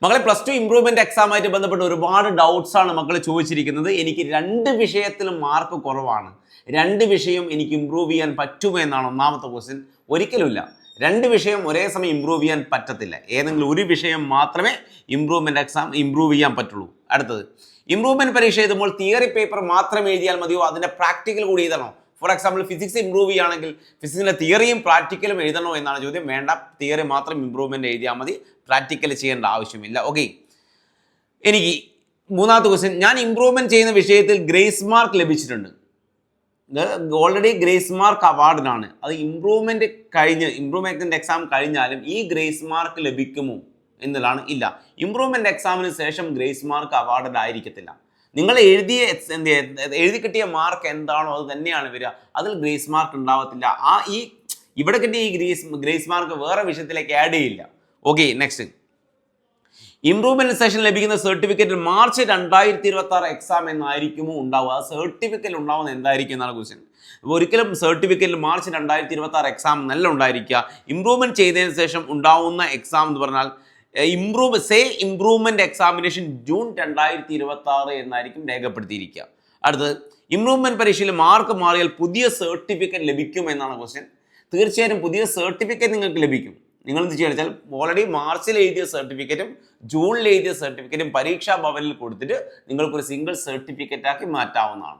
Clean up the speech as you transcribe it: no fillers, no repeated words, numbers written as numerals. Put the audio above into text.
മക്കളെ plus two improvement എക്സാമായിട്ട് ബന്ധപ്പെട്ട് ഒരുപാട് ഡൗട്ട്സ് ആണ് മക്കൾ ചോദിച്ചിരിക്കുന്നത്. എനിക്ക് 2 വിഷയത്തിലും മാർക്ക് കുറവാണ്, 2 വിഷയം എനിക്ക് ഇമ്പ്രൂവ് ചെയ്യാൻ പറ്റുമോ എന്നാണ് ഒന്നാമത്തെ ക്വസ്റ്റ്യൻ. ഒരിക്കലുമില്ല, 2 വിഷയം ഒരേ സമയം ഇമ്പ്രൂവ് ചെയ്യാൻ പറ്റത്തില്ല. ഏതെങ്കിലും ഒരു വിഷയം മാത്രമേ ഇംപ്രൂവ്മെന്റ് എക്സാം ഇമ്പ്രൂവ് ചെയ്യാൻ പറ്റുള്ളൂ. അടുത്തത്, ഇംപ്രൂവ്മെന്റ് പരീക്ഷ എഴുതുമ്പോൾ തിയറി പേപ്പർ മാത്രം എഴുതിയാൽ മതിയോ, അതിന്റെ പ്രാക്ടിക്കൽ കൂടി എഴുതണോ? ഫോർ എക്സാമ്പിൾ ഫിസിക്സ് ഇമ്പ്രൂവ് ചെയ്യുകയാണെങ്കിൽ ഫിസിക്സിൻ്റെ തിയറിയും പ്രാക്ടിക്കലും എഴുതണോ എന്നാണ് ചോദ്യം. വേണ്ട, തിയറി മാത്രം ഇമ്പ്രൂവ്മെന്റ് എഴുതിയാൽ മതി, പ്രാക്ടിക്കൽ ചെയ്യേണ്ട ആവശ്യമില്ല. ഓക്കെ, എനിക്ക് മൂന്നാമത്തെ ക്വസ്റ്റ്യൻ, ഞാൻ ഇമ്പ്രൂവ്മെന്റ് ചെയ്യുന്ന വിഷയത്തിൽ ഗ്രേസ് മാർക്ക് ലഭിച്ചിട്ടുണ്ട്. ഓൾറെഡി ഗ്രേസ് മാർക്ക് അവാർഡിനാണ്. അത് ഇമ്പ്രൂവ്മെന്റ് എക്സാം കഴിഞ്ഞാലും ഈ ഗ്രേസ് മാർക്ക് ലഭിക്കുമോ എന്നതാണ്. ഇല്ല, ഇമ്പ്രൂവ്മെന്റ് എക്സാമിന് ശേഷം ഗ്രേസ് മാർക്ക് അവാർഡഡ് ആയിരിക്കത്തില്ല. നിങ്ങൾ എഴുതി കിട്ടിയ മാർക്ക് എന്താണോ അത് തന്നെയാണ് വരിക, അതിൽ ഗ്രേസ് മാർക്ക് ഉണ്ടാവത്തില്ല. ഇവിടെ കിട്ടിയ ഈ ഗ്രേസ് മാർക്ക് വേറെ വിഷയത്തിലേക്ക് ആഡ് ചെയ്യില്ല. ഓക്കെ, നെക്സ്റ്റ്, ഇംപ്രൂവ്മെന്റ് സെഷൻ ലഭിക്കുന്ന സർട്ടിഫിക്കറ്റ് മാർച്ച് 2026 എക്സാം എന്നായിരിക്കുമോ ഉണ്ടാവുക? ആ സർട്ടിഫിക്കറ്റ് ഉണ്ടാവുന്നത് എന്തായിരിക്കും എന്നാണ് ക്വസ്റ്റ്യൻ. അപ്പോൾ ഒരിക്കലും സർട്ടിഫിക്കറ്റിൽ മാർച്ച് 2026 എക്സാം നല്ല ഉണ്ടായിരിക്കുക. ഇംപ്രൂവ്മെന്റ് ചെയ്തതിന് ശേഷം ഉണ്ടാവുന്ന എക്സാം എന്ന് പറഞ്ഞാൽ ഇംപ്രൂവ്മെന്റ് എക്സാമിനേഷൻ ജൂൺ 2026 എന്നായിരിക്കും രേഖപ്പെടുത്തിയിരിക്കുക. അടുത്തത്, ഇംപ്രൂവ്മെന്റ് പരീക്ഷയിൽ മാർക്ക് മാറിയാൽ പുതിയ സർട്ടിഫിക്കറ്റ് ലഭിക്കും എന്നാണ് ക്വസ്റ്റ്യൻ. തീർച്ചയായും പുതിയ സർട്ടിഫിക്കറ്റ് നിങ്ങൾക്ക് ലഭിക്കും. നിങ്ങൾ എന്ത് ചെയ്യുക വെച്ചാൽ ഓൾറെഡി മാർച്ചിൽ എഴുതിയ സർട്ടിഫിക്കറ്റും ജൂണിൽ എഴുതിയ സർട്ടിഫിക്കറ്റും പരീക്ഷാ ഭവനിൽ കൊടുത്തിട്ട് നിങ്ങൾക്കൊരു സിംഗിൾ സർട്ടിഫിക്കറ്റ് ആക്കി മാറ്റാവുന്നതാണ്.